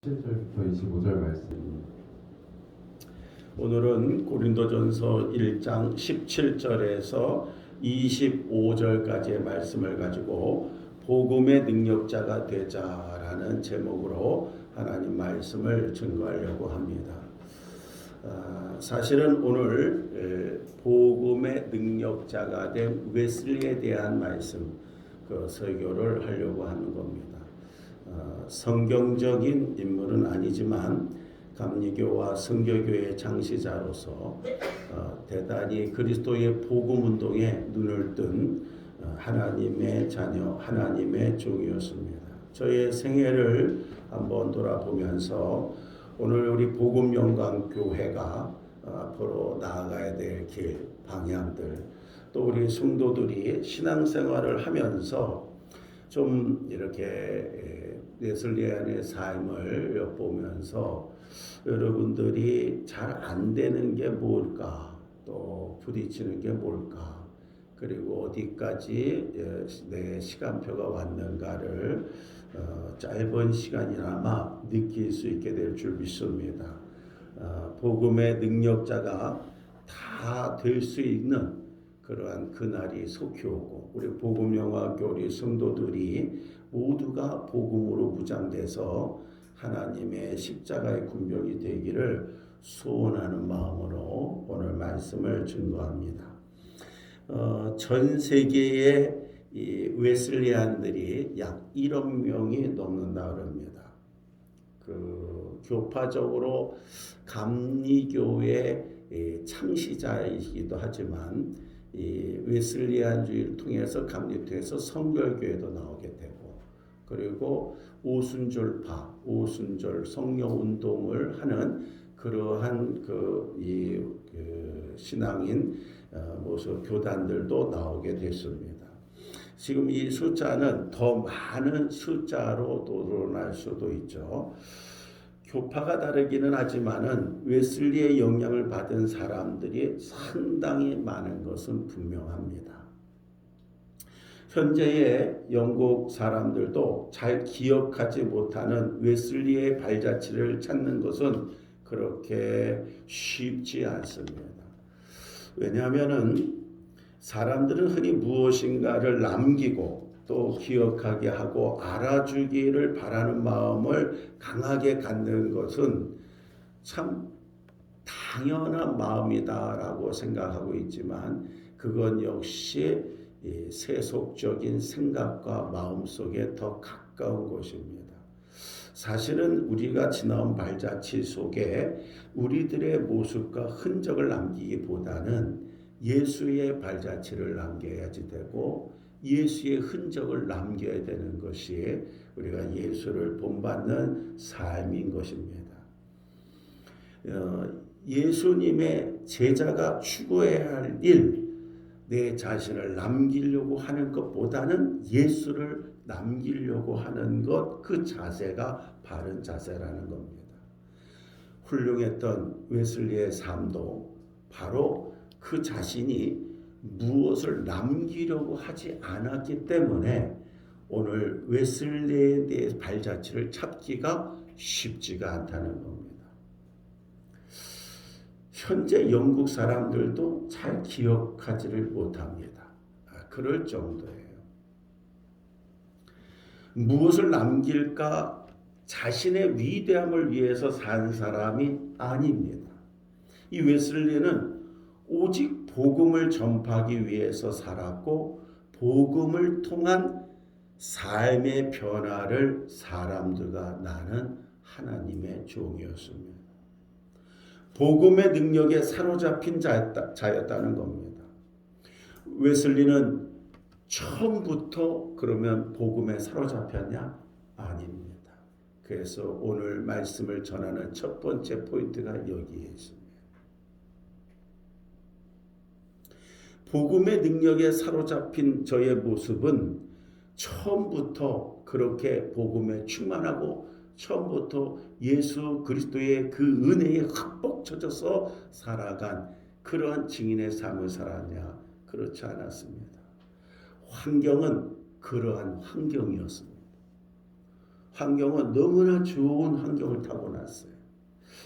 17절부터 25절 말씀입니다. 오늘은 고린도전서 1장 17절에서 25절까지의 말씀을 가지고 복음의 능력자가 되자라는 제목으로 하나님 말씀을 증거하려고 합니다. 사실은 오늘 복음의 능력자가 된 웨슬리에 대한 말씀, 그 설교를 하려고 하는 겁니다. 성경적인 인물은 아니지만 감리교와 성교교의 창시자로서 대단히 그리스도의 복음 운동에 눈을 뜬 하나님의 자녀, 하나님의 종이었습니다. 저의 생애를 한번 돌아보면서 오늘 우리 복음 영광 교회가 앞으로 나아가야 될 길, 방향들, 또 우리 성도들이 신앙생활을 하면서 좀 이렇게 웨슬리안의 삶을 엿보면서 여러분들이 잘 안 되는 게 뭘까, 또 부딪히는 게 뭘까, 그리고 어디까지 내 시간표가 왔는가를 짧은 시간이나마 느낄 수 있게 될 줄 믿습니다. 복음의 능력자가 다 될 수 있는 그러한 그날이 속히 오고, 우리 복음영화 교리 성도들이 모두가 복음으로 무장돼서 하나님의 십자가의 군병이 되기를 소원하는 마음으로 오늘 말씀을 증거합니다. 전 세계의 이 웨슬리안들이 약 1억 명이 넘는다 그럽니다. 그 교파적으로 감리교의 창시자이기도 하지만 이 웨슬리안주의를 통해서 감리교에서 성결교회도 나오게 되고, 그리고 오순절파, 오순절 성령 운동을 하는 그러한 신앙인 모습 교단들도 나오게 됐습니다. 지금 이 숫자는 더 많은 숫자로 늘어날 수도 있죠. 교파가 다르기는 하지만은 웨슬리의 영향을 받은 사람들이 상당히 많은 것은 분명합니다. 현재의 영국 사람들도 잘 기억하지 못하는 웨슬리의 발자취를 찾는 것은 그렇게 쉽지 않습니다. 왜냐하면은 사람들은 흔히 무엇인가를 남기고 또 기억하게 하고 알아주기를 바라는 마음을 강하게 갖는 것은 참 당연한 마음이다라고 생각하고 있지만, 그건 역시 세속적인 생각과 마음 속에 더 가까운 것입니다. 사실은 우리가 지나온 발자취 속에 우리들의 모습과 흔적을 남기기보다는 예수의 발자취를 남겨야지 되고, 예수의 흔적을 남겨야 되는 것이 우리가 예수를 본받는 삶인 것입니다. 예수님의 제자가 추구해야 할 일, 내 자신을 남기려고 하는 것보다는 예수를 남기려고 하는 것, 그 자세가 바른 자세라는 겁니다. 훌륭했던 웨슬리의 삶도 바로 그 자신이 무엇을 남기려고 하지 않았기 때문에 오늘 웨슬리에 대해 발자취를 찾기가 쉽지가 않다는 겁니다. 현재 영국 사람들도 잘 기억하지를 못합니다. 그럴 정도예요. 무엇을 남길까? 자신의 위대함을 위해서 산 사람이 아닙니다. 이 웨슬리는 오직 복음을 전파하기 위해서 살았고, 복음을 통한 삶의 변화를 사람들과 나는 하나님의 종이었습니다. 복음의 능력에 사로잡힌 자였다는 겁니다. 웨슬리는 처음부터 그러면 복음에 사로잡혔냐? 아닙니다. 그래서 오늘 말씀을 전하는 첫 번째 포인트가 여기에 있습니다. 복음의 능력에 사로잡힌 저의 모습은 처음부터 그렇게 복음에 충만하고 처음부터 예수 그리스도의 그 은혜에 흠뻑 젖어서 살아간 그러한 증인의 삶을 살았냐? 그렇지 않았습니다. 환경은 그러한 환경이었습니다. 환경은 너무나 좋은 환경을 타고났어요.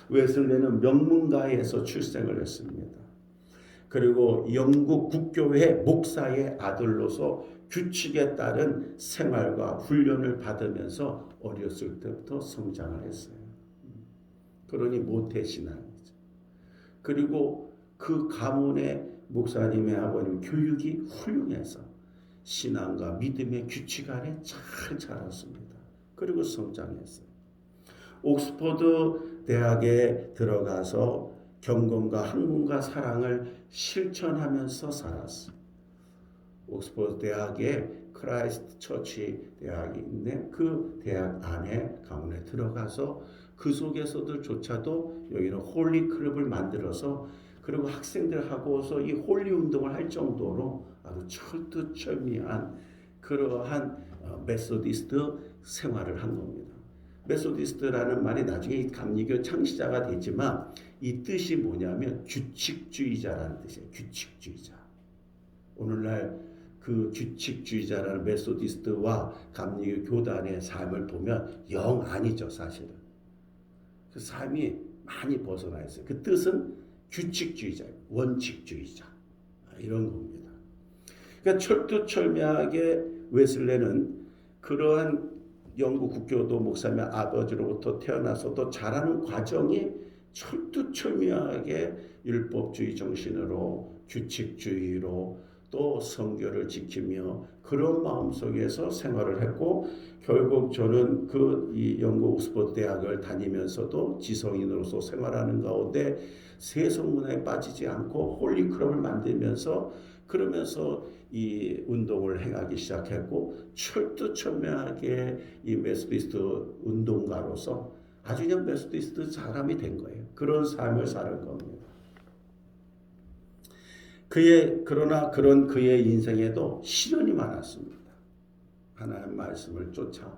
웨슬리는 명문가에서 출생을 했습니다. 그리고 영국 국교회 목사의 아들로서 규칙에 따른 생활과 훈련을 받으면서 어렸을 때부터 성장을 했어요. 그러니 모태신앙이죠. 그리고 그 가문의 목사님의 아버님 교육이 훌륭해서 신앙과 믿음의 규칙 안에 잘 자랐습니다. 그리고 성장했어요. 옥스퍼드 대학에 들어가서 경건과 학문과 사랑을 실천하면서 살았어요. 옥스퍼드 대학에 크라이스트 처치 대학이 있는데 그 대학 안에 가문에 들어가서 그 속에서도조차도 여기는 홀리 클럽을 만들어서 그리고 학생들하고서 이 홀리 운동을 할 정도로 아주 철두철미한 그러한 메소디스트 생활을 한 겁니다. 메소디스트라는 말이 나중에 감리교 창시자가 되지만 이 뜻이 뭐냐면 규칙주의자라는 뜻이에요. 규칙주의자. 오늘날 그 규칙주의자라는 메소디스트와 감리교 교단의 삶을 보면 영 아니죠, 사실은. 그 삶이 많이 벗어나 있어요. 그 뜻은 규칙주의자, 원칙주의자 이런 겁니다. 그러니까 철두철미하게 웨슬레는 그러한 영국 국교도 목사님의 아버지로부터 태어나서도 자라는 과정이 철두철미하게 율법주의 정신으로 규칙주의로 또 성교를 지키며 그런 마음 속에서 생활을 했고 결국 저는 이 영국 옥스퍼드 대학을 다니면서도 지성인으로서 생활하는 가운데 세속문화에 빠지지 않고 홀리클럽을 만들면서 그러면서 이 운동을 행하기 시작했고 철두철미하게 이 메소디스트 운동가로서 아주 그냥 메소디스트 사람이 된 거예요. 그런 삶을 사는 겁니다. 그러나 그런 그의 인생에도 시련이 많았습니다. 하나님 말씀을 쫓아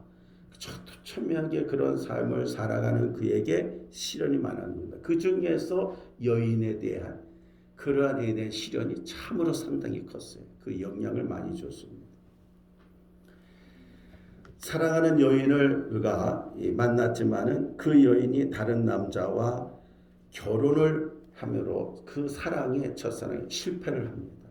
철두철미하게 그런 삶을 살아가는 그에게 시련이 많았습니다. 그 중에서 여인에 대한 그러한 에 대한 시련이 참으로 상당히 컸어요. 그 영향을 많이 줬습니다. 사랑하는 여인을 그가 만났지만은 그 여인이 다른 남자와 결혼을 함으로 그 사랑의 첫사랑에 실패를 합니다.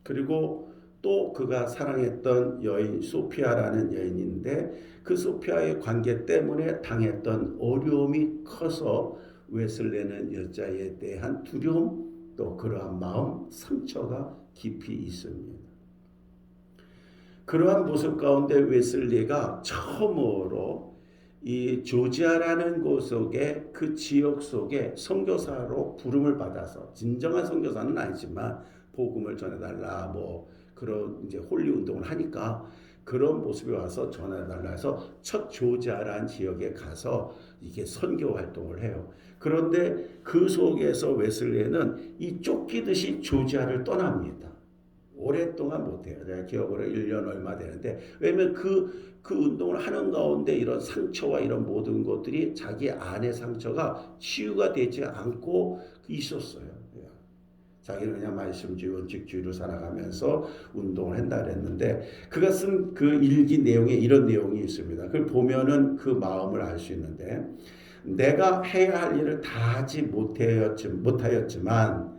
그리고 또 그가 사랑했던 여인 소피아라는 여인인데 그 소피아의 관계 때문에 당했던 어려움이 커서 웨슬레는 여자에 대한 두려움 또 그러한 마음 상처가 깊이 있습니다. 그러한 모습 가운데 웨슬리가 처음으로 이 조지아라는 곳 속에 그 지역 속에 선교사로 부름을 받아서 진정한 선교사는 아니지만 복음을 전해달라 그런 이제 홀리 운동을 하니까 그런 모습이 와서 전해달라 해서 첫 조지아라는 지역에 가서 이게 선교 활동을 해요. 그런데 그 속에서 웨슬리는 이 쫓기듯이 조지아를 떠납니다. 오랫동안 못해요. 제가 기억으로 1년 얼마 되는데 왜냐면 그 운동을 하는 가운데 이런 상처와 이런 모든 것들이 자기 안의 상처가 치유가 되지 않고 있었어요. 자기는 그냥 말씀주의 원칙주의로 살아가면서 운동을 한다 그랬는데 그가 쓴 그 일기 내용에 이런 내용이 있습니다. 그걸 보면은 그 마음을 알 수 있는데 내가 해야 할 일을 다 하지 못하였지만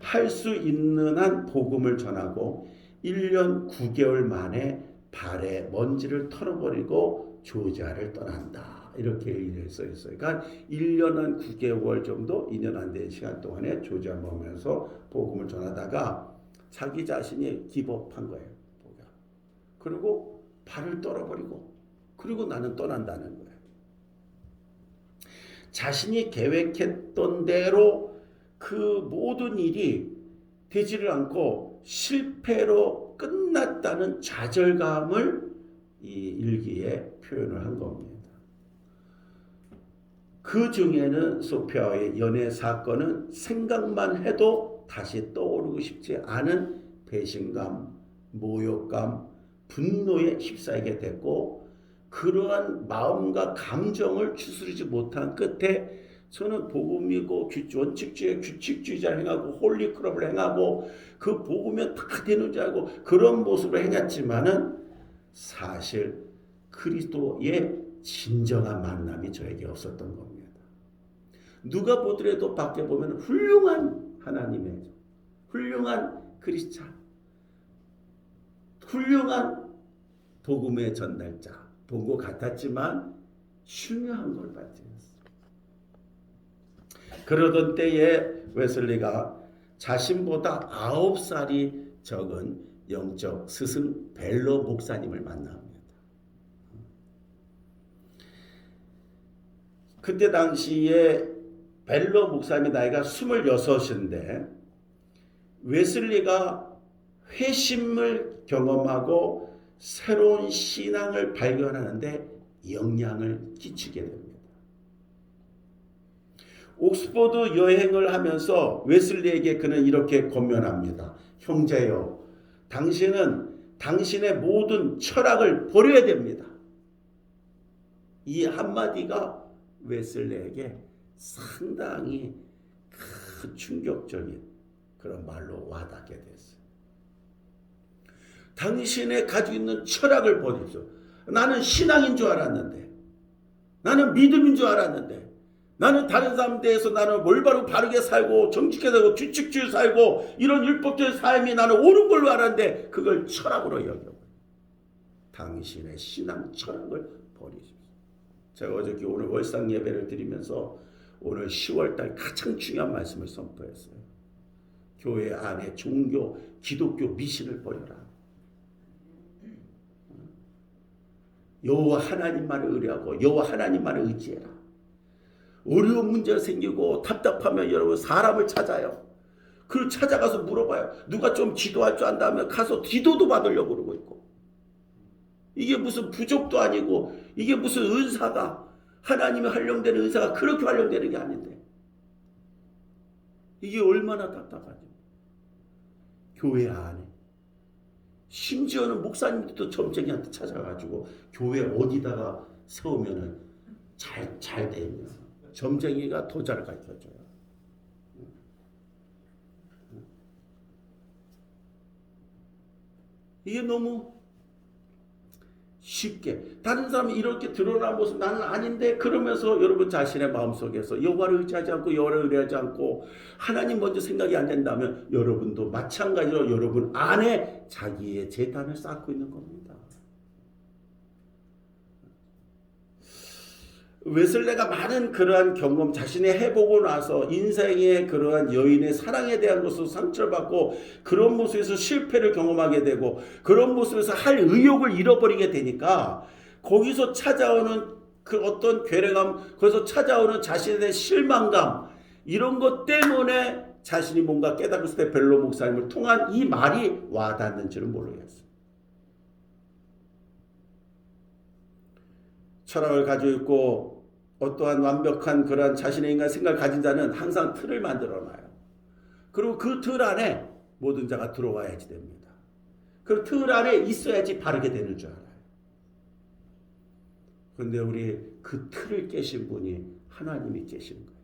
할 수 있는 한 복음을 전하고 1년 9개월 만에 발에 먼지를 털어버리고 조지아를 떠난다. 이렇게 써 있어요. 그러니까 1년 한 9개월 정도, 2년 안 된 시간 동안에 조지아 머면서 복음을 전하다가 자기 자신이 기법한 거예요. 그리고 발을 떨어버리고 그리고 나는 떠난다는 거예요. 자신이 계획했던 대로 그 모든 일이 되지를 않고 실패로 끝났다는 좌절감을 이 일기에 표현을 한 겁니다. 그 중에는 소피아와의 연애 사건은 생각만 해도 다시 떠오르고 싶지 않은 배신감, 모욕감, 분노에 휩싸이게 됐고 그러한 마음과 감정을 추스르지 못한 끝에 저는 복음이고 원칙주의 규칙주의자를 행하고 홀리클럽을 행하고 그 복음이 다 되는 줄 알고 그런 모습을 행했지만은 사실 그리스도의 진정한 만남이 저에게 없었던 겁니다. 누가 보더라도 밖에 보면 훌륭한 하나님의 훌륭한 크리스찬, 훌륭한 복음의 전달자 본 것 같았지만 중요한 걸 발견했어요. 그러던 때에 웨슬리가 자신보다 9살이 적은 영적 스승 벨로 목사님을 만납니다. 그때 당시에 벨로 목사님의 나이가 26인데 웨슬리가 회심을 경험하고 새로운 신앙을 발견하는데 영향을 끼치게 됩니다. 옥스퍼드 여행을 하면서 웨슬리에게 그는 이렇게 권면합니다. 형제여, 당신은 당신의 모든 철학을 버려야 됩니다. 이 한마디가 웨슬리에게 상당히 큰 충격적인 그런 말로 와닿게 됐어요. 당신의 가지고 있는 철학을 버리십시오. 나는 신앙인 줄 알았는데, 나는 믿음인 줄 알았는데, 나는 다른 사람 대해서 나는 올바로 바르게 살고 정직하게 살고 규칙주의 살고 이런 율법적인 삶이 나는 옳은 걸로 알았는데 그걸 철학으로 여겨버려요. 당신의 신앙 철학을 버리십시오. 제가 어저께 오늘 월상 예배를 드리면서 오늘 10월달 가장 중요한 말씀을 선포했어요. 교회 안에 종교, 기독교 미신을 버려라. 여호와 하나님만을 의뢰하고 여호와 하나님만을 의지해라. 어려운 문제가 생기고 답답하면 여러분 사람을 찾아요. 그걸 찾아가서 물어봐요. 누가 좀 기도할 줄 안다면 가서 기도도 받으려고 그러고 있고. 이게 무슨 부족도 아니고 이게 무슨 은사가 하나님이 활용되는 은사가 그렇게 활용되는 게 아닌데 이게 얼마나 답답하죠. 교회 안에 심지어는 목사님들도 점쟁이한테 찾아가지고 교회 어디다가 세우면은 잘 되면 점쟁이가 더 잘 가르쳐줘요. 이게 너무 쉽게 다른 사람이 이렇게 드러난 모습 나는 아닌데 그러면서 여러분 자신의 마음속에서 여호와를 의지하지 않고 여호와를 의뢰하지 않고 하나님 먼저 생각이 안 된다면 여러분도 마찬가지로 여러분 안에 자기의 재단을 쌓고 있는 겁니다. 웨슬레가 많은 그러한 경험 자신이 해보고 나서 인생의 그러한 여인의 사랑에 대한 것으로 상처를 받고 그런 모습에서 실패를 경험하게 되고 그런 모습에서 할 의욕을 잃어버리게 되니까 거기서 찾아오는 그 어떤 괴뢰감, 거기서 찾아오는 자신에 대한 실망감 이런 것 때문에 자신이 뭔가 깨달았을 때 벨로 목사님을 통한 이 말이 와닿는지는 모르겠어요. 철학을 가지고 있고 어떠한 완벽한 그러한 자신의 인간 생각을 가진 자는 항상 틀을 만들어놔요. 그리고 그 틀 안에 모든 자가 들어와야지 됩니다. 그 틀 안에 있어야지 바르게 되는 줄 알아요. 그런데 우리 그 틀을 깨신 분이 하나님이 깨신 거예요.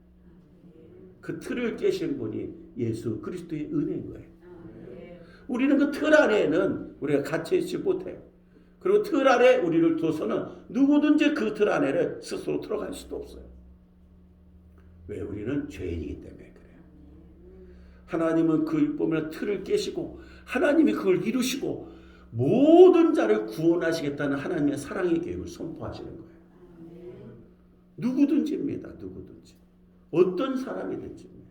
그 틀을 깨신 분이 예수 그리스도의 은혜인 거예요. 우리는 그 틀 안에는 우리가 갇혀있지 못해요. 그리고 틀 안에 우리를 둬서는 누구든지 그 틀 안에를 스스로 들어갈 수도 없어요. 왜? 우리는 죄인이기 때문에 그래요. 하나님은 그 율법의 틀을 깨시고 하나님이 그걸 이루시고 모든 자를 구원하시겠다는 하나님의 사랑의 계획을 선포하시는 거예요. 누구든지입니다. 누구든지. 어떤 사람이든지입니다.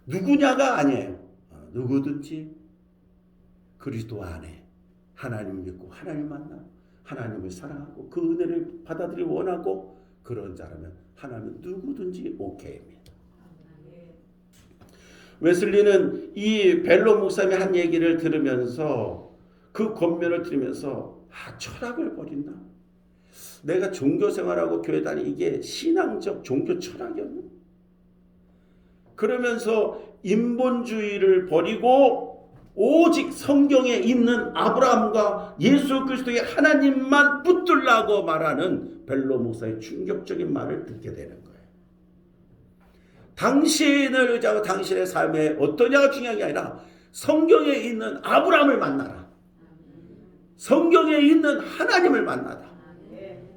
누구냐가 아니에요. 누구든지 그리스도 안에 하나님을 믿고 하나님 만나 하나님을 사랑하고 그 은혜를 받아들이기 원하고 그런 자라면 하나님은 누구든지 오케이입니다. 웨슬리는 이 벨로 목사님의 한 얘기를 들으면서 그 권면을 들으면서 철학을 버린다. 내가 종교생활하고 교회 다니 이게 신앙적 종교 철학이었나? 그러면서 인본주의를 버리고 오직 성경에 있는 아브라함과 예수 그리스도의 하나님만 붙들라고 말하는 벨로 목사의 충격적인 말을 듣게 되는 거예요. 당신을 의지하고 당신의 삶에 어떠냐가 중요한 게 아니라 성경에 있는 아브라함을 만나라. 성경에 있는 하나님을 만나라.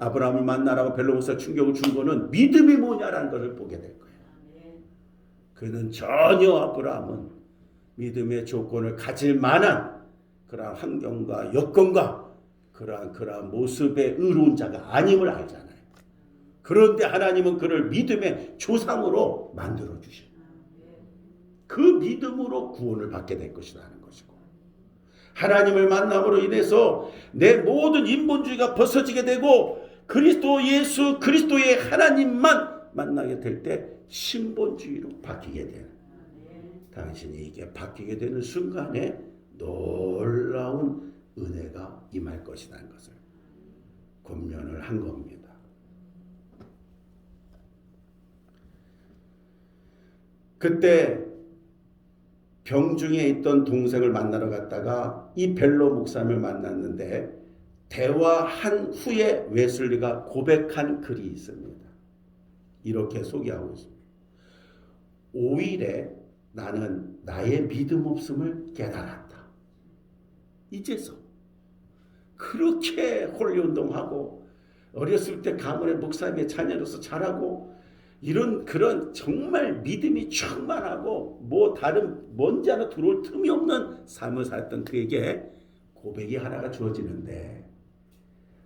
아브라함을 만나라고 벨로 목사 충격을 준 거는 믿음이 뭐냐라는 것을 보게 될 거예요. 그는 전혀 아브라함은 믿음의 조건을 가질 만한 그러한 환경과 여건과 그러한 모습의 의로운 자가 아님을 알잖아요. 그런데 하나님은 그를 믿음의 조상으로 만들어 주셔. 그 믿음으로 구원을 받게 될 것이라는 것이고, 하나님을 만남으로 인해서 내 모든 인본주의가 벗어지게 되고 그리스도 예수 그리스도의 하나님만 만나게 될 때 신본주의로 바뀌게 되는, 당신이 이게 바뀌게 되는 순간에 놀라운 은혜가 임할 것이라는 것을 권면을 한 겁니다. 그때 병중에 있던 동생을 만나러 갔다가 이 벨로 목사님을 만났는데, 대화한 후에 웨슬리가 고백한 글이 있습니다. 이렇게 소개하고 있습니다. 5일에 나는 나의 믿음 없음을 깨달았다. 이제서 그렇게 홀리운동하고 어렸을 때 가문의 목사님의 자녀로서 자라고 이런 그런 정말 믿음이 충만하고 뭐 다른 먼지 하나 들어올 틈이 없는 삶을 살았던 그에게 고백이 하나가 주어지는데,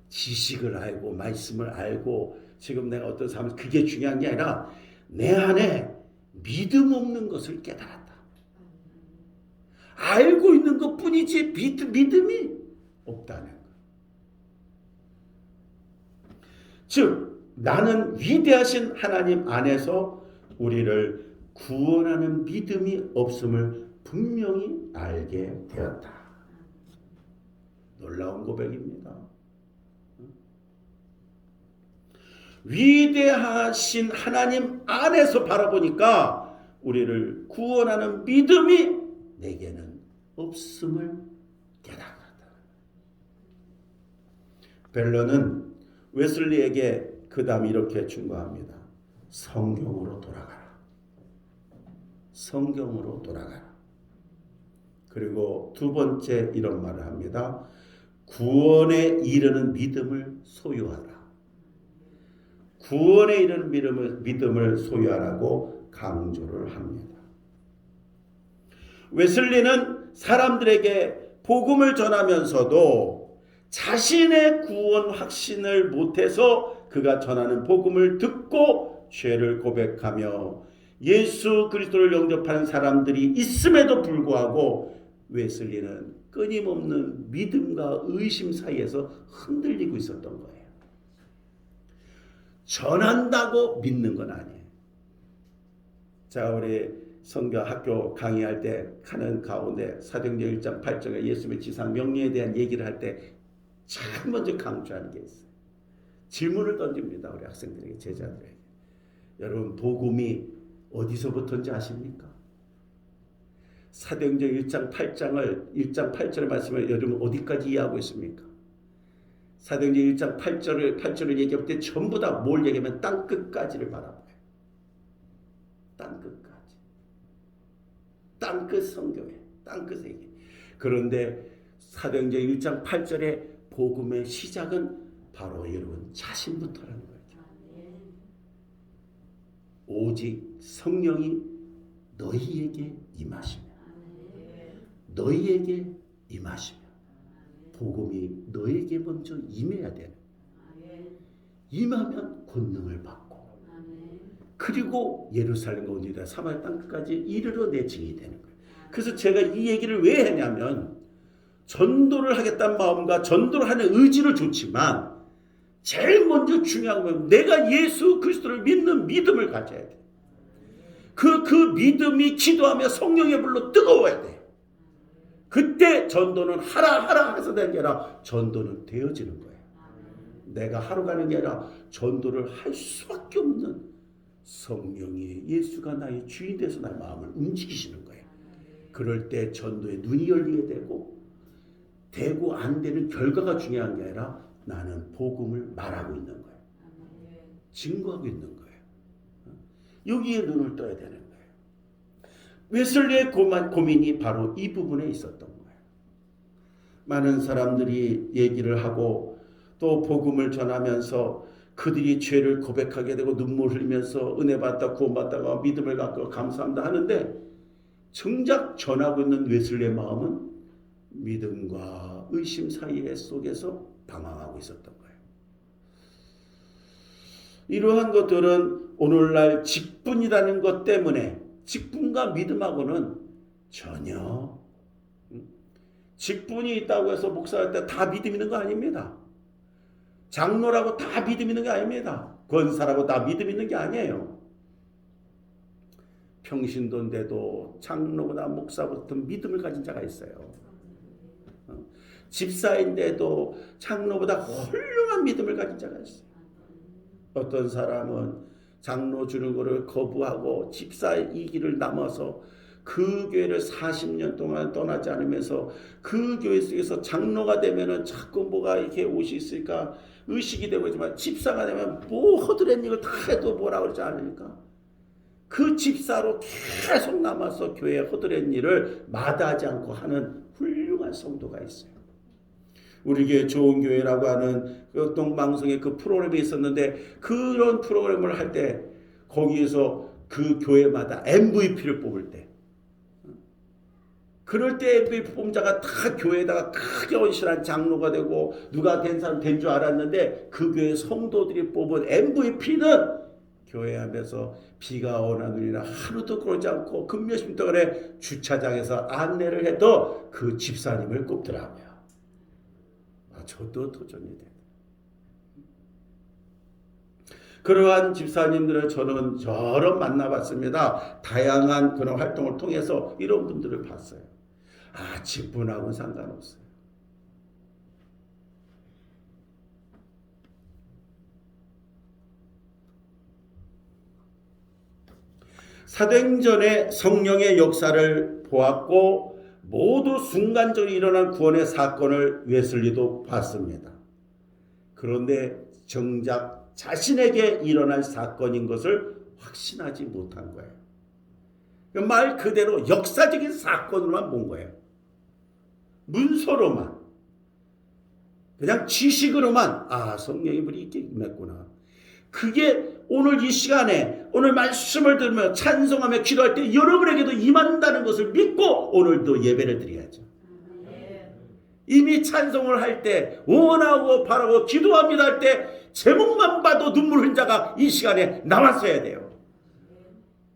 지식을 알고 말씀을 알고 지금 내가 어떤 삶을, 그게 중요한 게 아니라 내 안에 믿음 없는 것을 깨달았다. 알고 있는 것뿐이지 믿음이 없다는 것. 즉 나는 위대하신 하나님 안에서 우리를 구원하는 믿음이 없음을 분명히 알게 되었다. 놀라운 고백입니다. 위대하신 하나님 안에서 바라보니까 우리를 구원하는 믿음이 내게는 없음을 깨달았다. 벨로는 웨슬리에게 그 다음 이렇게 충고합니다. 성경으로 돌아가라. 성경으로 돌아가라. 그리고 두 번째 이런 말을 합니다. 구원에 이르는 믿음을 소유하라. 구원에 이르는 믿음을 소유하라고 강조를 합니다. 웨슬리는 사람들에게 복음을 전하면서도 자신의 구원 확신을 못해서 그가 전하는 복음을 듣고 죄를 고백하며 예수 그리스도를 영접하는 사람들이 있음에도 불구하고 웨슬리는 끊임없는 믿음과 의심 사이에서 흔들리고 있었던 거예요. 전한다고 믿는 건 아니에요. 자, 우리 선교 학교 강의할 때 하는 가운데 사도행전 1장 8절에 예수님의 지상 명령에 대한 얘기를 할 때 제일 먼저 강조하는 게 있어요. 질문을 던집니다. 우리 학생들에게, 제자들에게. 여러분, 복음이 어디서부터인지 아십니까? 사도행전 1장 8절의 말씀을 여러분 어디까지 이해하고 있습니까? 사도행전 1장 8절을 얘기할 때 전부 다 뭘 얘기하면 땅끝까지를 바라봐요. 땅끝까지. 땅끝 성경에, 땅끝 세계. 그런데 사도행전 1장 8절의 복음의 시작은 바로 여러분 자신부터라는 거죠. 오직 성령이 너희에게 임하시면, 너희에게 임하시면, 복음이 너에게 먼저 임해야 되는, 임하면 권능을 받고, 그리고 예루살렘과 온 유다 사마리아 땅끝까지 이르러 내 증인이 되는 거예요. 그래서 제가 이 얘기를 왜 했냐면, 전도를 하겠다는 마음과 전도를 하는 의지를 좋지만 제일 먼저 중요한 건 내가 예수 그리스도를 믿는 믿음을 가져야 돼. 그 믿음이 기도하며 성령의 불로 뜨거워야 돼. 그때 전도는 하라 해서 되는 게 아니라 전도는 되어지는 거예요. 내가 하러 가는 게 아니라 전도를 할 수밖에 없는 성령이, 예수가 나의 주인 돼서 나의 마음을 움직이시는 거예요. 그럴 때 전도의 눈이 열리게 되고 안 되는 결과가 중요한 게 아니라 나는 복음을 말하고 있는 거예요. 증거하고 있는 거예요. 여기에 눈을 떠야 되는 거예요. 웨슬리의 고민이 바로 이 부분에 있었던 거예요. 많은 사람들이 얘기를 하고 또 복음을 전하면서 그들이 죄를 고백하게 되고 눈물 흘리면서 은혜 받다 구원받다가 믿음을 갖고 감사합니다 하는데 정작 전하고 있는 웨슬리의 마음은 믿음과 의심 사이에 속에서 방황하고 있었던 거예요. 이러한 것들은 오늘날 직분이라는 것 때문에 직분과 믿음하고는 전혀 직분이 있다고 해서 목사할 때 다 믿음 있는 거 아닙니다. 장로라고 다 믿음 있는 게 아닙니다. 권사라고 다 믿음 있는 게 아니에요. 평신도인데도 장로보다 목사보다 믿음을 가진 자가 있어요. 집사인데도 장로보다 훌륭한 믿음을 가진 자가 있어요. 어떤 사람은 장로 주는 것을 거부하고 집사의 이 길을 남아서 그 교회를 40년 동안 떠나지 않으면서 그 교회 속에서 장로가 되면은 자꾸 뭐가 이렇게 옷이 있을까 의식이 되고 있지만 집사가 되면 뭐 허드렛 일을 다 해도 뭐라 그러지 않으니까 그 집사로 계속 남아서 교회의 허드렛 일을 마다하지 않고 하는 훌륭한 성도가 있어요. 우리 교회 좋은 교회라고 하는 그 동방송에 그 프로그램이 있었는데 그런 프로그램을 할 때 거기에서 그 교회마다 MVP를 뽑을 때 그럴 때 MVP 뽑은 자가 다 교회에다가 크게 헌신한 장로가 되고 누가 된 사람 된 줄 알았는데 그 교회 성도들이 뽑은 MVP는 교회 하면서 비가 오나 눈이나 하루도 그러지 않고 금몇십 동안에 주차장에서 안내를 해도 그 집사님을 꼽더라고요. 저도 도전이 돼요. 그러한 집사님들을 저는 여러 만나봤습니다. 다양한 그런 활동을 통해서 이런 분들을 봤어요. 직분하고는 상관없어요. 사도행전의 성령의 역사를 보았고 모두 순간적으로 일어난 구원의 사건을 웨슬리도 봤습니다. 그런데 정작 자신에게 일어날 사건인 것을 확신하지 못한 거예요. 말 그대로 역사적인 사건으로만 본 거예요. 문서로만 그냥 지식으로만 성령의 불이 있게 임했구나. 그게 오늘 이 시간에 오늘 말씀을 들으며 찬송하며 기도할 때 여러분에게도 임한다는 것을 믿고 오늘도 예배를 드려야죠. 이미 찬송을 할 때 원하고 바라고 기도합니다 할 때 제목만 봐도 눈물 흘린 자가 이 시간에 나왔어야 돼요.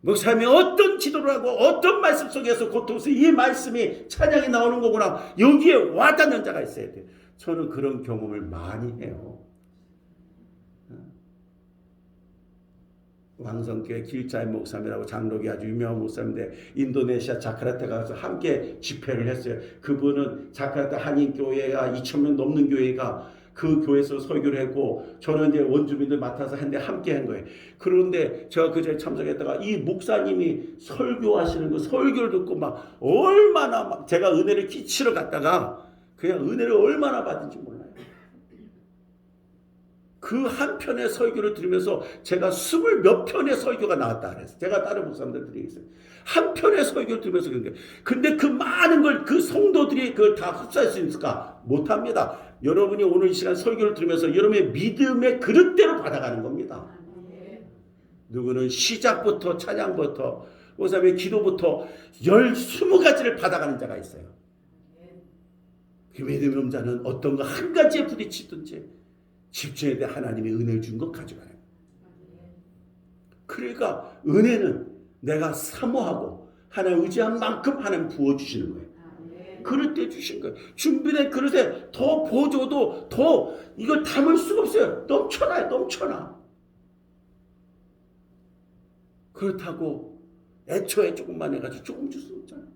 목사님이 어떤 기도를 하고 어떤 말씀 속에서 고통스러워서 이 말씀이 찬양이 나오는 거구나 여기에 와닿는 자가 있어야 돼요. 저는 그런 경험을 많이 해요. 왕성교회 길자의 목사님이라고 장로기 아주 유명한 목사인데 인도네시아 자카르타 가서 함께 집회를 했어요. 그분은 자카르타 한인교회가 2,000명 넘는 교회가 그 교회에서 설교를 했고 저는 이제 원주민들 맡아서 했는데 함께 한 거예요. 그런데 제가 그 자리에 참석했다가 이 목사님이 설교하시는 그 설교를 듣고 막 얼마나 막 제가 은혜를 끼치러 갔다가 그냥 은혜를 얼마나 받은지 몰라요. 그 한 편의 설교를 들으면서 제가 20몇 편의 설교가 나왔다 그랬어요. 제가 다른 목사님들 드리겠어요. 한 편의 설교를 들으면서 그런 거예요. 근데 그 많은 걸 그 성도들이 그걸 다 흡수할 수 있을까? 못합니다. 여러분이 오늘 이 시간 설교를 들으면서 여러분의 믿음의 그릇대로 받아가는 겁니다. 누구는 시작부터 찬양부터 그다음에 기도부터 20가지를 받아가는 자가 있어요. 그 믿음의 남자는 어떤 거 한 가지에 부딪히든지 집중에 대해 하나님이 은혜를 준 것 가져가요. 그러니까 은혜는 내가 사모하고 하나님 의지한 만큼 하나님 부어주시는 거예요. 그릇대 주신 거예요. 준비된 그릇에 더 부어줘도 더 이걸 담을 수가 없어요. 넘쳐나요. 넘쳐나. 그렇다고 애초에 조금만 해가지고 조금 줄 수 없잖아요.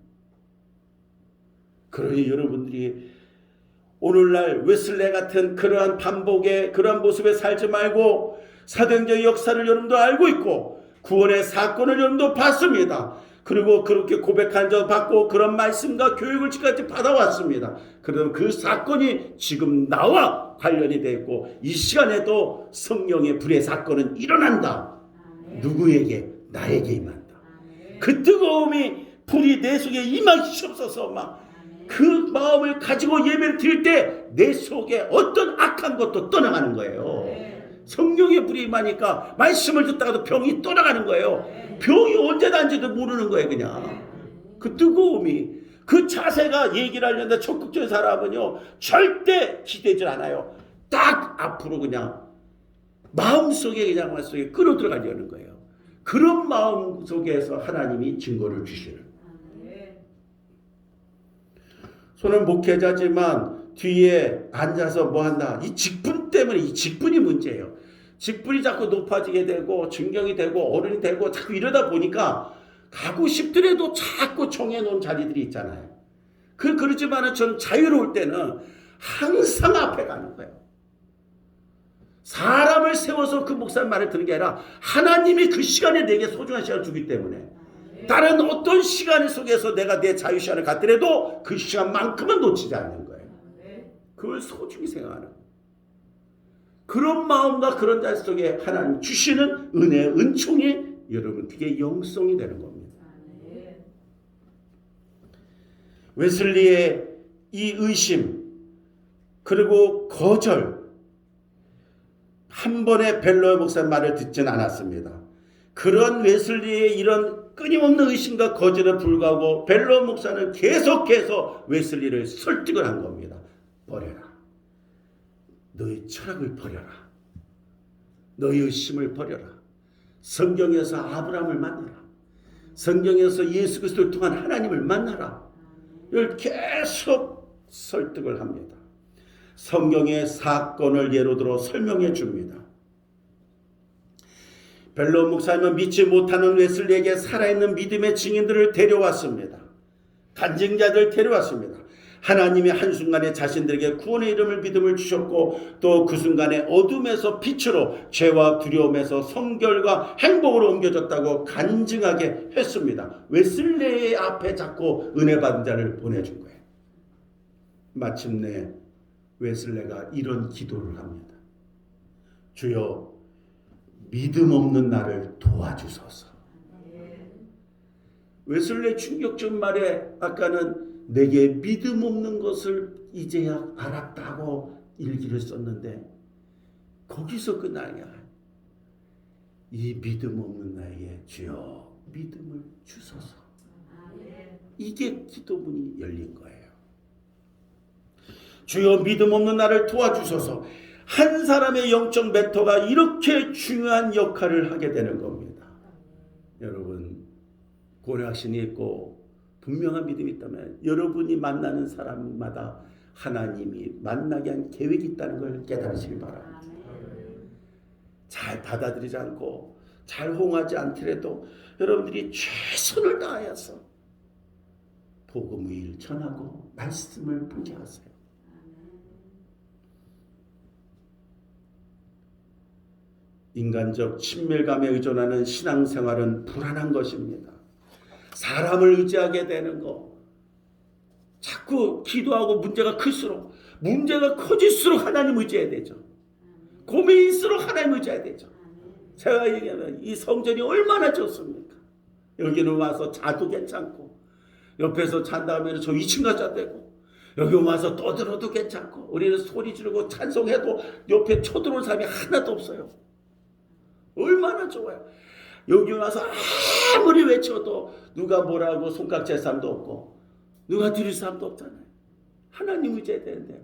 그러니 여러분들이 오늘날 웨슬레 같은 그러한 반복의 그러한 모습에 살지 말고 사도행전의 역사를 여러분도 알고 있고 구원의 사건을 여러분도 봤습니다. 그리고 그렇게 고백한 자 받고 그런 말씀과 교육을 지금까지 받아왔습니다. 그럼 그 사건이 지금 나와 관련이 되어 있고 이 시간에도 성령의 불의 사건은 일어난다. 누구에게? 나에게 임한다. 그 뜨거움이 불이 내 속에 임하시옵소서. 막 그 마음을 가지고 예배를 드릴 때 내 속에 어떤 악한 것도 떠나가는 거예요. 성령의 불이 임하니까 말씀을 듣다가도 병이 떠나가는 거예요. 병이 언제 난지도 모르는 거예요. 그냥 그 뜨거움이, 그 자세가 얘기를 하려는데 적극적인 사람은요 절대 기대질 않아요. 딱 앞으로 그냥 마음속에 그냥 마음속에 끌어들어가려는 거예요. 그런 마음 속에서 하나님이 증거를 주시는. 저는 목회자지만 뒤에 앉아서 뭐 한다. 이 직분 때문에, 이 직분이 문제예요. 직분이 자꾸 높아지게 되고 증경이 되고 어른이 되고 자꾸 이러다 보니까 가고 싶더라도 자꾸 정해놓은 자리들이 있잖아요. 그러지만은 저는 자유로울 때는 항상 앞에 가는 거예요. 사람을 세워서 그 목사님 말을 듣는 게 아니라 하나님이 그 시간에 내게 소중한 시간을 주기 때문에 다른 어떤 시간 속에서 내가 내 자유 시간을 갖더라도 그 시간만큼은 놓치지 않는 거예요. 그걸 소중히 생각하는 거예요. 그런 마음과 그런 자세 속에 하나님 주시는 은혜, 은총이 여러분 그게 영성이 되는 겁니다. 웨슬리의 이 의심 그리고 거절, 한 번에 벨로 목사님 말을 듣지는 않았습니다. 그런 웨슬리의 이런 끊임없는 의심과 거절에 불구하고 벨로 목사는 계속해서 웨슬리를 설득을 한 겁니다. 버려라. 너의 철학을 버려라. 너의 의심을 버려라. 성경에서 아브라함을 만나라. 성경에서 예수 그리스도를 통한 하나님을 만나라. 이걸 계속 설득을 합니다. 성경의 사건을 예로 들어 설명해 줍니다. 벨로 목사님은 믿지 못하는 웨슬리에게 살아있는 믿음의 증인들을 데려왔습니다. 간증자들 데려왔습니다. 하나님이 한순간에 자신들에게 구원의 이름을 믿음을 주셨고 또 그 순간에 어둠에서 빛으로 죄와 두려움에서 성결과 행복으로 옮겨졌다고 간증하게 했습니다. 웨슬리의 앞에 자꾸 은혜 받은 자를 보내준 거예요. 마침내 웨슬리가 이런 기도를 합니다. 주여 믿음 없는 나를 도와주소서. 웨슬리의 충격적 말에 아까는 내게 믿음 없는 것을 이제야 알았다고 일기를 썼는데 거기서 끝나냐. 이 믿음 없는 나에게 주여 믿음을 주소서. 이게 기도문이 열린 거예요. 주여 믿음 없는 나를 도와주소서. 한 사람의 영적 멘토가 이렇게 중요한 역할을 하게 되는 겁니다. 여러분 고려하신이 있고 분명한 믿음이 있다면 여러분이 만나는 사람마다 하나님이 만나게 한 계획이 있다는 걸 깨달으시길 바랍니다. 잘 받아들이지 않고 잘 호응하지 않더라도 여러분들이 최선을 다하여서 복음을 전하고 말씀을 보게 하세요. 인간적 친밀감에 의존하는 신앙생활은 불안한 것입니다. 사람을 의지하게 되는 거. 자꾸 기도하고 문제가 클수록 문제가 커질수록 하나님 의지해야 되죠. 고민이 있을수록 하나님 의지해야 되죠. 제가 얘기하면 이 성전이 얼마나 좋습니까? 여기는 와서 자도 괜찮고 옆에서 잔 다음에는 저 2층 가자 되고 여기 와서 떠들어도 괜찮고 우리는 소리 지르고 찬송해도 옆에 쳐들어올 사람이 하나도 없어요. 얼마나 좋아요. 여기 와서 아무리 외쳐도 누가 뭐라고 손깍질 사람도 없고 누가 들을 사람도 없잖아요. 하나님 의지해야 되는데요.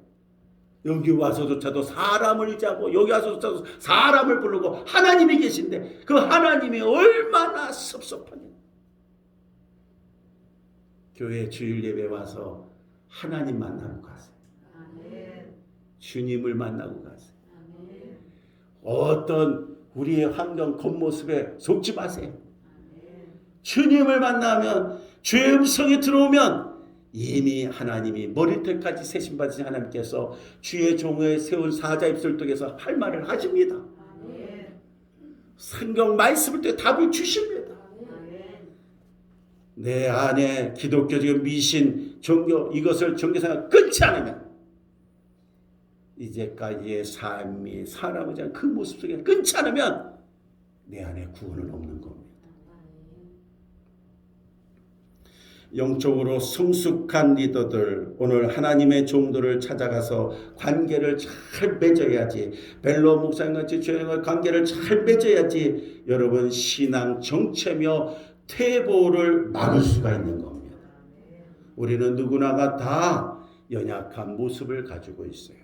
여기 와서조차도 사람을 의지하고 여기 와서조차도 사람을 부르고 하나님이 계신데 그 하나님이 얼마나 섭섭하냐. 교회 주일 예배 와서 하나님 만나고 가세요. 주님을 만나고 가세요. 어떤 우리의 환경 겉모습에 속지 마세요. 주님을 만나면 주의 음성이 들어오면 이미 하나님이 머리털까지 세심받으신 하나님께서 주의 종을 세운 사자 입술 통해서 할 말을 하십니다. 성경 말씀을 통해 답을 주십니다. 내 안에 기독교적인 미신, 종교 이것을 종교생활 끊지 않으면 이제까지의 삶이 사람을 향한 그 모습 속에 끊지 않으면 내 안에 구원은 없는 겁니다. 영적으로 성숙한 리더들, 오늘 하나님의 종들을 찾아가서 관계를 잘 맺어야지, 벨로 목사님같이 주님과 관계를 잘 맺어야지 여러분 신앙 정체며 퇴보를 막을 수가 있는 겁니다. 우리는 누구나가 다 연약한 모습을 가지고 있어요.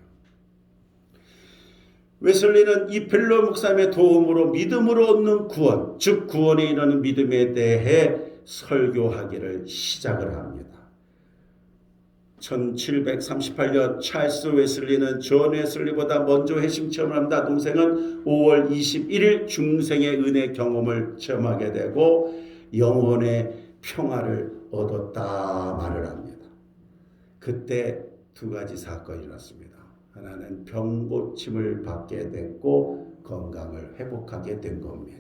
웨슬리는 이 벨로 목사님의 도움으로 믿음으로 얻는 구원, 즉 구원에 이르는 믿음에 대해 설교하기를 시작을 합니다. 1738년 찰스 웨슬리는 존 웨슬리보다 먼저 회심 체험을 합니다. 동생은 5월 21일 중생의 은혜 경험을 체험하게 되고 영혼의 평화를 얻었다 말을 합니다. 그때 두 가지 사건이 일어났습니다. 하나는 병 고침을 받게 됐고 건강을 회복하게 된 겁니다.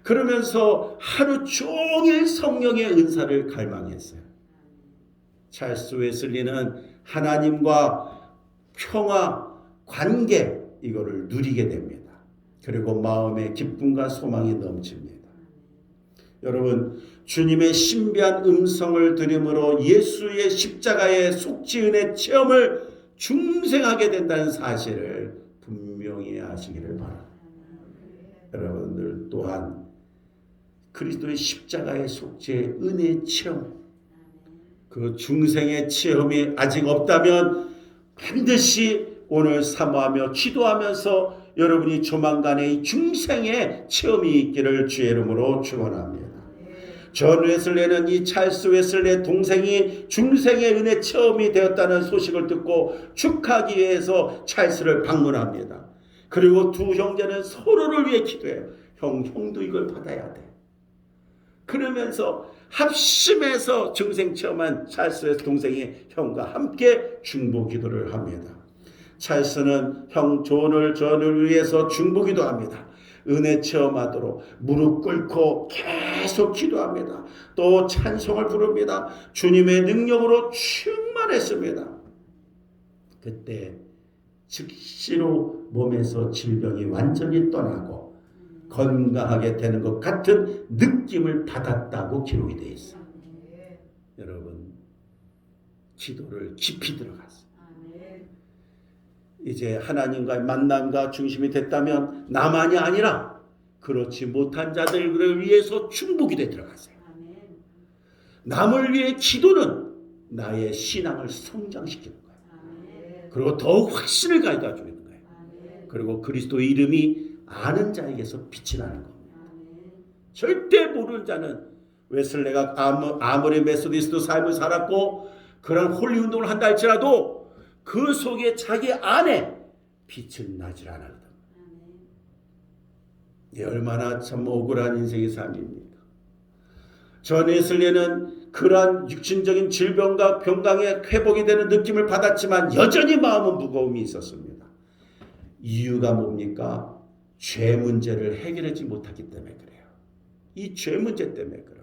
그러면서 하루 종일 성령의 은사를 갈망했어요. 찰스 웨슬리는 하나님과 평화, 관계 이거를 누리게 됩니다. 그리고 마음의 기쁨과 소망이 넘칩니다. 여러분, 주님의 신비한 음성을 들음으로 예수의 십자가의 속죄 은혜 체험을 중생하게 된다는 사실을 분명히 아시기를 바랍니다. 여러분들 또한 그리스도의 십자가의 속죄 은혜 체험, 그 중생의 체험이 아직 없다면 반드시 오늘 사모하며 기도하면서 여러분이 조만간에 이 중생의 체험이 있기를 주의 이름으로 축원합니다. 존 웨슬리는 이 찰스 웨슬리의 동생이 중생의 은혜 체험이 되었다는 소식을 듣고 축하하기 위해서 찰스를 방문합니다. 그리고 두 형제는 서로를 위해 기도해요. 형도 이걸 받아야 돼. 그러면서 합심해서 중생 체험한 찰스의 동생이 형과 함께 중보 기도를 합니다. 찰스는 형 존을 위해서 중보 기도합니다. 은혜 체험하도록 무릎 꿇고 계속 기도합니다. 또 찬송을 부릅니다. 주님의 능력으로 충만했습니다. 그때 즉시로 몸에서 질병이 완전히 떠나고 건강하게 되는 것 같은 느낌을 받았다고 기록이 되어 있어요. 여러분, 기도를 깊이 들어갔어요. 이제 하나님과의 만남과 중심이 됐다면 나만이 아니라 그렇지 못한 자들을 위해서 중보기도에 들어가세요. 남을 위해 기도는 나의 신앙을 성장시키는 거예요. 그리고 더욱 확신을 가져다 주는 거예요. 그리고 그리스도의 이름이 아는 자에게서 빛이 나는 겁니다. 절대 모르는 자는 웨슬리가 아무리 메소디스트 삶을 살았고 그런 홀리 운동을 한다 할지라도 그 속에 자기 안에 빛은 나질 않거든. 얼마나 참 억울한 인생의 삶입니다. 존 웨슬리는 그러한 육신적인 질병과 병강에 회복이 되는 느낌을 받았지만 여전히 마음은 무거움이 있었습니다. 이유가 뭡니까? 죄 문제를 해결하지 못하기 때문에 그래요. 이 죄 문제 때문에 그래요.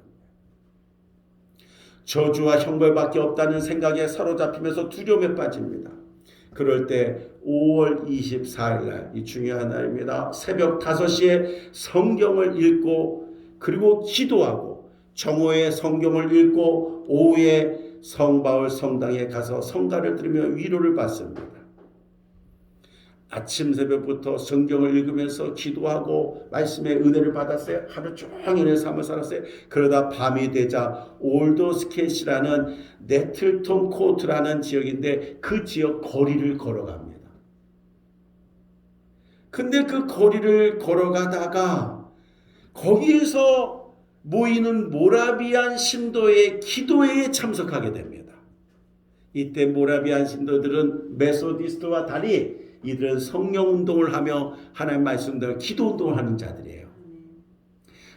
저주와 형벌밖에 없다는 생각에 사로잡히면서 두려움에 빠집니다. 그럴 때 5월 24일 날, 이 중요한 날입니다. 새벽 5시에 성경을 읽고 그리고 기도하고 정오에 성경을 읽고 오후에 성바울 성당에 가서 성가를 들으며 위로를 받습니다. 아침 새벽부터 성경을 읽으면서 기도하고 말씀의 은혜를 받았어요. 하루 종일 삶을 살았어요. 그러다 밤이 되자 올더스켓이라는 네틀톤 코트라는 지역인데 그 지역 거리를 걸어갑니다. 근데 그 거리를 걸어가다가 거기에서 모이는 모라비안 신도의 기도회에 참석하게 됩니다. 이때 모라비안 신도들은 메소디스트와 달리 이들은 성령 운동을 하며 하나님 말씀대로 기도 운동을 하는 자들이에요.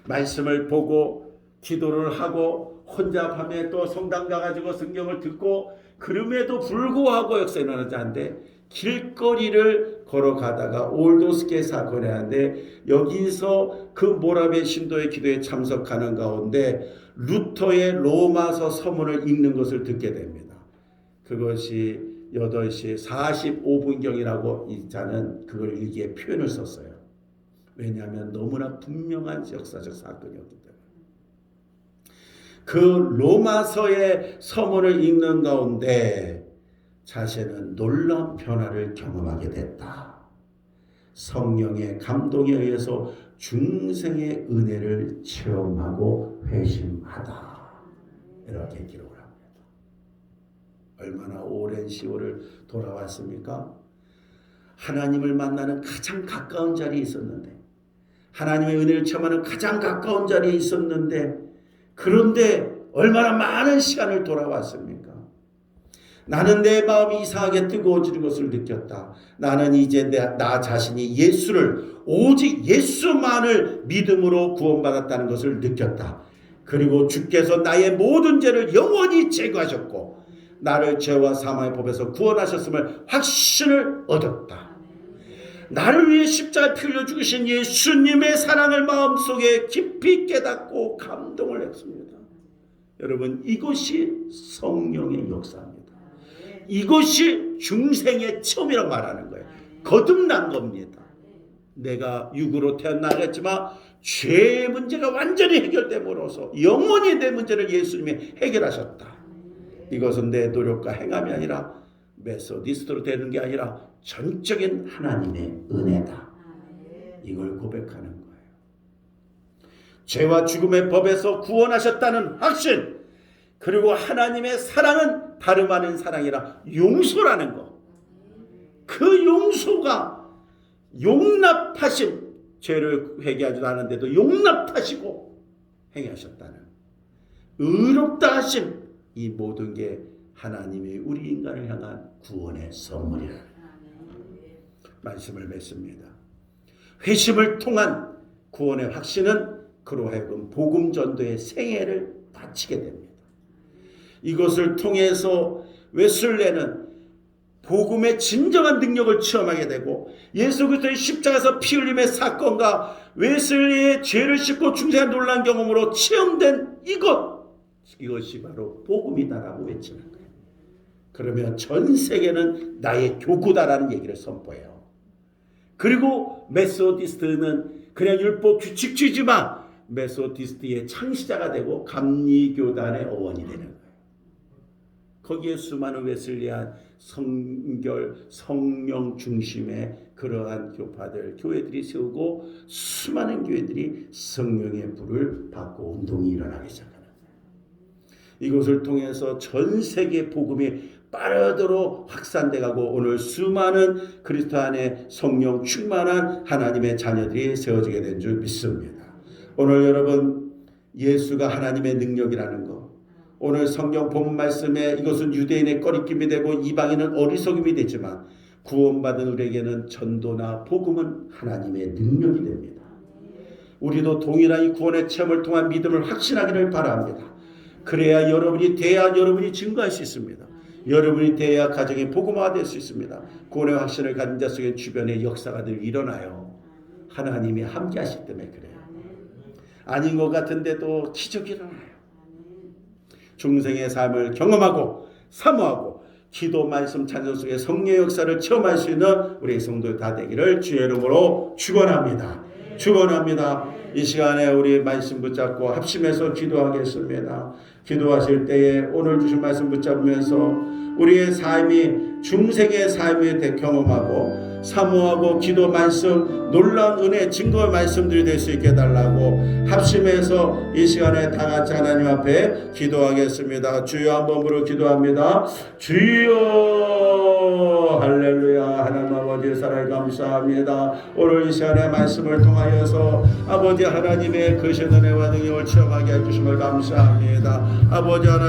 말씀을 보고 기도를 하고 혼자 밤에 또 성당 가가지고 성경을 듣고 그럼에도 불구하고 역사에 일어나는 자인데 길거리를 걸어가다가 올도스케 사건이 하는데 여기서 그 모라비안 신도의 기도에 참석하는 가운데 루터의 로마서 서문을 읽는 것을 듣게 됩니다. 그것이 8시 45분경이라고 이 자는 그걸 일기에 표현을 썼어요. 왜냐하면 너무나 분명한 역사적 사건이었기 때문에. 그 로마서의 서문을 읽는 가운데 자신은 놀라운 변화를 경험하게 됐다. 성령의 감동에 의해서 중생의 은혜를 체험하고 회심하다. 이렇게 기록을 합니다. 얼마나 오랜 시월을 돌아왔습니까? 하나님을 만나는 가장 가까운 자리에 있었는데, 하나님의 은혜를 체험하는 가장 가까운 자리에 있었는데, 그런데 얼마나 많은 시간을 돌아왔습니까? 나는 내 마음이 이상하게 뜨거워지는 것을 느꼈다. 나는 이제 나 자신이 예수를, 오직 예수만을 믿음으로 구원받았다는 것을 느꼈다. 그리고 주께서 나의 모든 죄를 영원히 제거하셨고 나를 죄와 사망의 법에서 구원하셨음을 확신을 얻었다. 나를 위해 십자가에 피 흘려 죽으신 예수님의 사랑을 마음속에 깊이 깨닫고 감동을 했습니다. 여러분, 이것이 성령의 역사입니다. 이것이 중생의 처음이라고 말하는 거예요. 거듭난 겁니다. 내가 육으로 태어나겠지만 죄의 문제가 완전히 해결됨으로써 영원히 내 문제를 예수님이 해결하셨다. 이것은 내 노력과 행함이 아니라 메소디스트로 되는 게 아니라 전적인 하나님의 은혜다. 이걸 고백하는 거예요. 죄와 죽음의 법에서 구원하셨다는 확신, 그리고 하나님의 사랑은 다름 아닌 사랑이라 용서라는 것. 그 용서가 용납하신, 죄를 회개하지도 않았는데도 용납하시고 행하셨다는 의롭다 하심, 이 모든 게 하나님이 우리 인간을 향한 구원의 선물이라는 말씀을 맺습니다. 회심을 통한 구원의 확신은 그로 하여금 복음 전도의 생애를 바치게 됩니다. 이것을 통해서 웨슬레는 복음의 진정한 능력을 체험하게 되고 예수 그리스도의 십자가에서 피 흘림의 사건과 웨슬레의 죄를 씻고 중생의 놀라운 경험으로 체험된 이것이 바로 복음이다라고 외치는 거예요. 그러면 전 세계는 나의 교구다라는 얘기를 선포해요. 그리고 메소디스트는 그냥 율법 규칙주의지만 메소디스트의 창시자가 되고 감리교단의 어원이 되는 거예요. 거기에 수많은 웨슬리안 성결 성령 중심의 그러한 교파들, 교회들이 세우고 수많은 교회들이 성령의 불을 받고 운동이 일어나기 시작합니다. 이것을 통해서 전 세계 복음이 빠르도록 확산돼 가고 오늘 수많은 그리스도 안에 성령 충만한 하나님의 자녀들이 세워지게 된 줄 믿습니다. 오늘 여러분, 예수가 하나님의 능력이라는 것, 오늘 성경 본 말씀에 이것은 유대인의 꺼리낌이 되고 이방인은 어리석음이 되지만 구원받은 우리에게는 전도나 복음은 하나님의 능력이 됩니다. 우리도 동일한 이 구원의 체험을 통한 믿음을 확신하기를 바랍니다. 그래야 여러분이 돼야 여러분이 증거할 수 있습니다. 여러분이 돼야 가정이 복음화가 될 수 있습니다. 구원의 확신을 가진 자 속에 주변에 역사가 늘 일어나요. 하나님이 함께 하시기 때문에 그래요. 아닌 것 같은데도 기적이 일어나요. 중생의 삶을 경험하고 사모하고 기도 말씀 찬송 속에 성령의 역사를 체험할 수 있는 우리 성도 다 되기를 주의 이름으로 축원합니다. 축원합니다. 이 시간에 우리 말씀 붙잡고 합심해서 기도하겠습니다. 기도하실 때에 오늘 주신 말씀 붙잡으면서 우리의 삶이 중생의 삶을 경험하고 사모하고 기도 말씀 놀라운 은혜 증거의 말씀들이 될 수 있게 해달라고 합심해서 이 시간에 다 같이 하나님 앞에 기도하겠습니다. 주여 한번 부르 기도합니다. 주여 할렐루야. 하나님 아버지 사랑에 감사합니다. 오늘 이 시간에 말씀을 통하여서 아버지 하나님의 크신 은혜와 능력을 체험하게 해주심을 감사합니다. 아버지 하나님